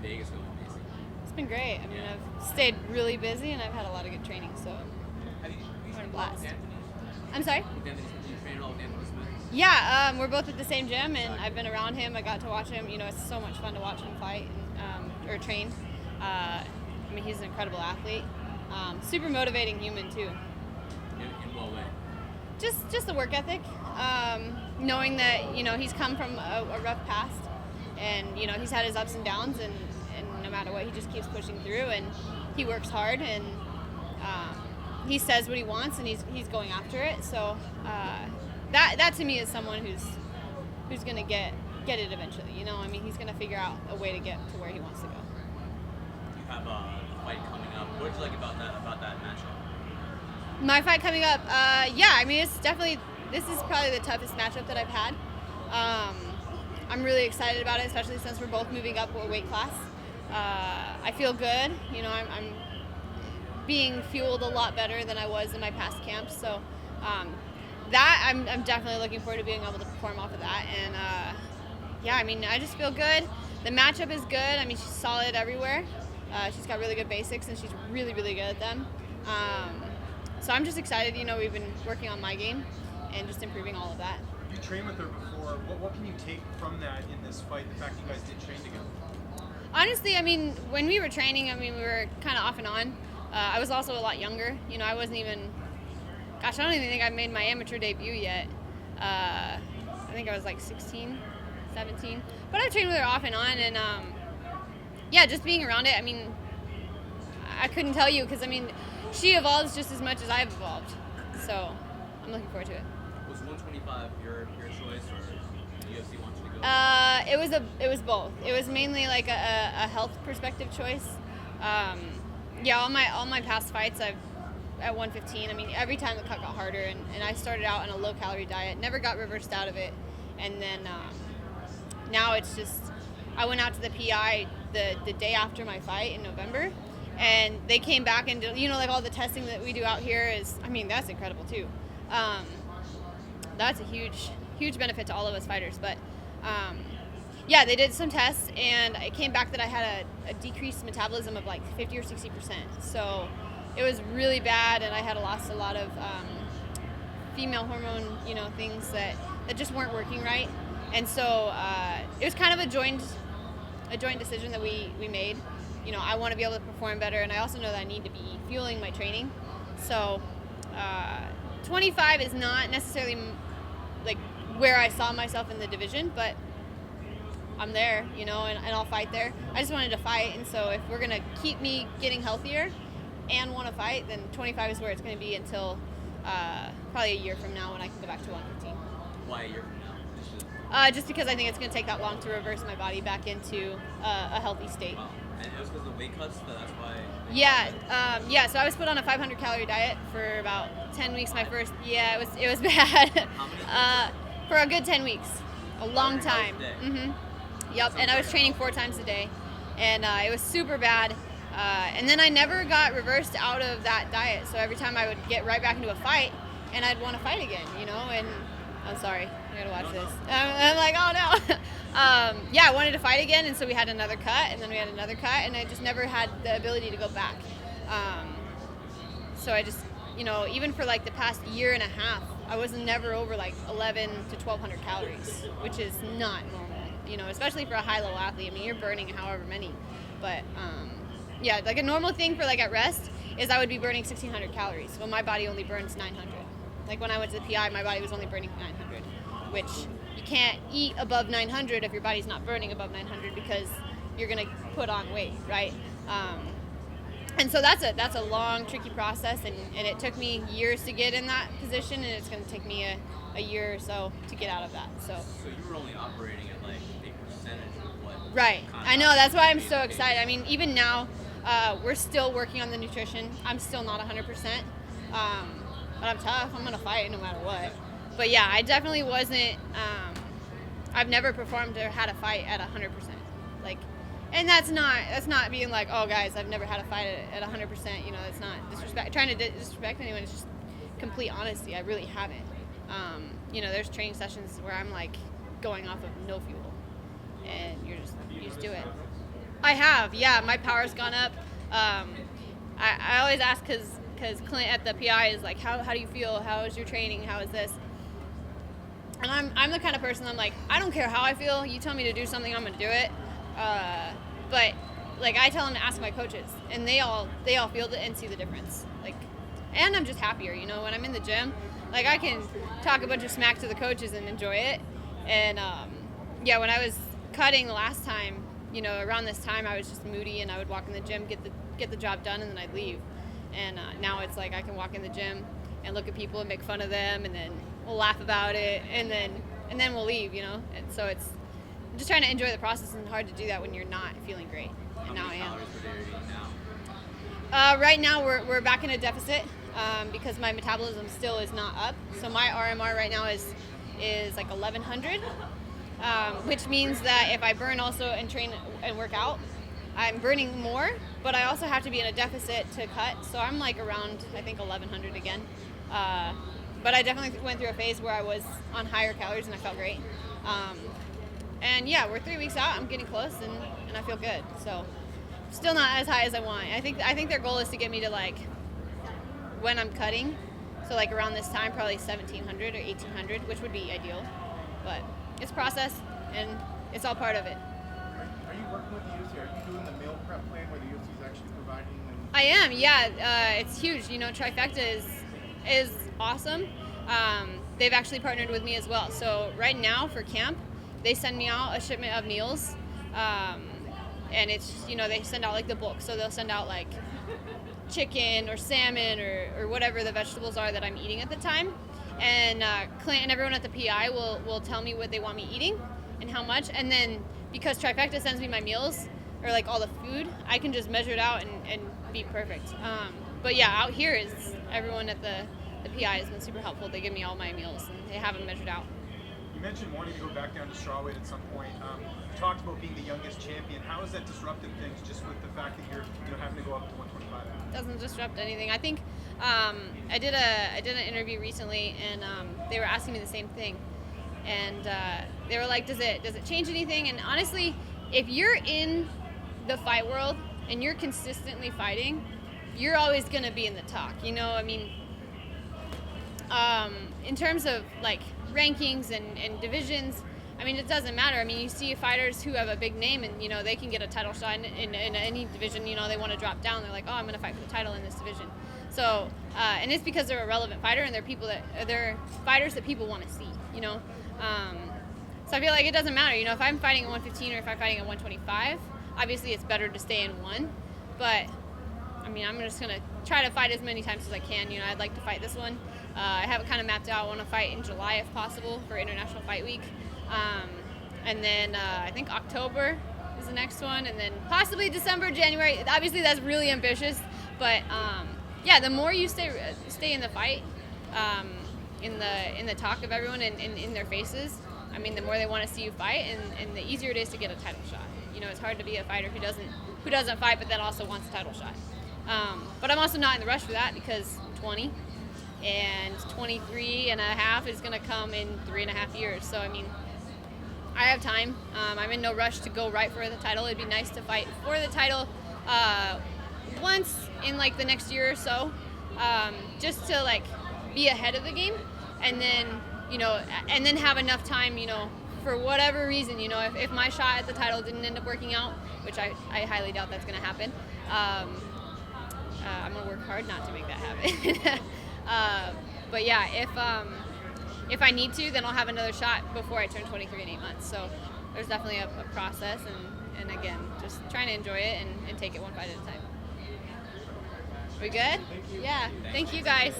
Vegas going, Maycee? It's been great. I mean, I've stayed really busy and I've had a lot of good training, so Have you what a trained blast. with Anthony? I'm sorry? With Anthony, you train all with Anthony Smith? Yeah, we're both at the same gym, and I've been around him. I got to watch him. You know, it's so much fun to watch him fight or train. I mean, he's an incredible athlete. Super motivating human too. In what way? Just the work ethic. Knowing that, you know, he's come from a rough past, and, you know, he's had his ups and downs, and no matter what, he just keeps pushing through, and he works hard, and he says what he wants, and he's going after it. So that to me is someone who's gonna get it eventually. You know, I mean, he's gonna figure out a way to get to where he wants to go. You have a fight coming up. What did you like about that matchup? My fight coming up, yeah, I mean, this is probably the toughest matchup that I've had. I'm really excited about it, especially since we're both moving up a weight class. I feel good. You know, I'm being fueled a lot better than I was in my past camps. So that I'm definitely looking forward to being able to perform off of that. And yeah, I mean, I just feel good. The matchup is good. I mean, she's solid everywhere. She's got really good basics, and she's really, really good at them. So I'm just excited. You know, we've been working on my game and just improving all of that. You trained with her before. What can you take from that in this fight, the fact that you guys did train together? Honestly, I mean, when we were training, I mean, we were kind of off and on. I was also a lot younger. You know, I wasn't even, gosh, I don't even think I made my amateur debut yet. I think I was like 16, 17. But I trained with her off and on, and yeah, just being around it, I mean, I couldn't tell you, because, I mean, she evolves just as much as I've evolved. So I'm looking forward to it. Was 125 your choice, or the UFC wants you to go? It was both. It was mainly like a health perspective choice. Yeah, all my past fights, I've at 115. I mean, every time the cut got harder, and I started out on a low calorie diet, never got reversed out of it, and then now it's just, I went out to the PI the day after my fight in November, and they came back and, you know, like all the testing that we do out here is, I mean, that's incredible too. That's a huge benefit to all of us fighters. But yeah, they did some tests, and it came back that I had a decreased metabolism of like 50 or 60%. So it was really bad, and I had lost a lot of female hormone, you know, things that just weren't working right. And so it was kind of a joint decision that we made. You know, I want to be able to perform better, and I also know that I need to be fueling my training. So 25 is not necessarily like where I saw myself in the division, but I'm there, you know, and I'll fight there. I just wanted to fight, and so if we're going to keep me getting healthier and want to fight, then 25 is where it's going to be until probably a year from now when I can go back to 115. Why a year from now? Just because I think it's going to take that long to reverse my body back into a healthy state. Wow. And it was because of the weight cuts, that's why? Yeah, so I was put on a 500 calorie diet for about 10 weeks. My first, yeah, it was bad. How many for a good 10 weeks, a long time. Mm-hmm. Yep, and I was training 4 times a day, and it was super bad. And then I never got reversed out of that diet, so every time I would get right back into a fight, and I'd want to fight again, you know, and I'm sorry, I gotta watch this. I'm like, oh no. Yeah, I wanted to fight again, and so we had another cut, and then we had another cut, and I just never had the ability to go back. So I just, you know, even for like the past year and a half, I was never over like 11 to 1,200 calories, which is not normal, you know, especially for a high-level athlete. I mean, you're burning however many, but yeah, like a normal thing for like at rest is I would be burning 1,600 calories. Well, my body only burns 900. Like when I went to the PI, my body was only burning 900, which you can't eat above 900 if your body's not burning above 900 because you're gonna put on weight, right? And so that's a long, tricky process, and it took me years to get in that position, and it's gonna take me a year or so to get out of that. So you were only operating at like a percentage of what? Right. I know. That's why I'm so excited. I mean, even now, we're still working on the nutrition. I'm still not 100%. But I'm tough. I'm going to fight no matter what. But yeah, I definitely wasn't, I've never performed or had a fight at 100%. Like, and that's not being like, oh guys, I've never had a fight at 100%. You know, it's not trying to disrespect anyone. It's just complete honesty. I really haven't. You know, there's training sessions where I'm like going off of no fuel, and you just do it. I have, yeah. My power's gone up. I always ask because Clint at the PI is like, how do you feel? How is your training? How is this? And I'm the kind of person I'm like, I don't care how I feel. You tell me to do something, I'm gonna do it. But like I tell them to ask my coaches, and they all feel it and see the difference. Like, and I'm just happier, you know, when I'm in the gym. Like I can talk a bunch of smack to the coaches and enjoy it. And yeah, when I was cutting the last time, you know, around this time I was just moody, and I would walk in the gym, get the job done, and then I'd leave. And now it's like I can walk in the gym and look at people and make fun of them, and then we'll laugh about it, and then we'll leave, you know. And so it's just trying to enjoy the process, and hard to do that when you're not feeling great. And now I am. Calories per day are you eating now? Right now we're back in a deficit because my metabolism still is not up. So my RMR right now is like 1100, which means that if I burn also and train and work out, I'm burning more, but I also have to be in a deficit to cut. So I'm like around, I think, 1100 again. But I definitely went through a phase where I was on higher calories and I felt great. And yeah, we're 3 weeks out. I'm getting close, and I feel good. So still not as high as I want. I think their goal is to get me to like when I'm cutting, so like around this time, probably 1700 or 1800, which would be ideal. But it's process, and it's all part of it. Are you working with the UFC? Are you doing the meal prep plan where the UFC is actually providing them? I am, yeah. It's huge. You know, Trifecta is awesome. They've actually partnered with me as well. So right now for camp, they send me out a shipment of meals, and it's, you know, they send out like the bulk. So they'll send out like chicken or salmon or whatever the vegetables are that I'm eating at the time. And Clint and everyone at the PI will tell me what they want me eating and how much. And then because Trifecta sends me my meals or like all the food, I can just measure it out and be perfect. But yeah, out here is everyone at the PI has been super helpful. They give me all my meals and they have them measured out. You mentioned wanting to go back down to strawweight at some point. You talked about being the youngest champion. How has that disrupted things, just with the fact that you're having to go up to 125? Doesn't disrupt anything. I think I did an interview recently, and they were asking me the same thing, and they were like, "Does it change anything?" And honestly, if you're in the fight world and you're consistently fighting, you're always gonna be in the talk. You know, I mean, in terms of like rankings and divisions, I mean, it doesn't matter. I mean, you see fighters who have a big name, and you know they can get a title shot in any division. You know, they want to drop down. They're like, "Oh, I'm going to fight for the title in this division." So, and it's because they're a relevant fighter, and they're fighters that people want to see. You know, so I feel like it doesn't matter. You know, if I'm fighting at 115 or if I'm fighting at 125, obviously it's better to stay in one. But I mean, I'm just going to try to fight as many times as I can. You know, I'd like to fight this one. I have it kind of mapped out. I want to fight in July if possible for International Fight Week. And then I think October is the next one, and then possibly December, January. Obviously, that's really ambitious, but yeah, the more you stay in the fight, in the talk of everyone and in their faces, I mean, the more they want to see you fight, and the easier it is to get a title shot. You know, it's hard to be a fighter who doesn't fight, but then also wants a title shot. But I'm also not in the rush for that because I'm 20, and 23 and a half is going to come in 3.5 years. So I mean, I have time. I'm in no rush to go right for the title. It'd be nice to fight for the title once in like the next year or so, just to like be ahead of the game, and then, you know, and then have enough time, you know, for whatever reason, you know, if my shot at the title didn't end up working out, which I highly doubt that's going to happen, I'm going to work hard not to make that happen. But yeah, if I need to, then I'll have another shot before I turn 23 in 8 months. So there's definitely a process, and again, just trying to enjoy it and take it one fight at a time. We good? Thank you. Yeah. Thank you guys.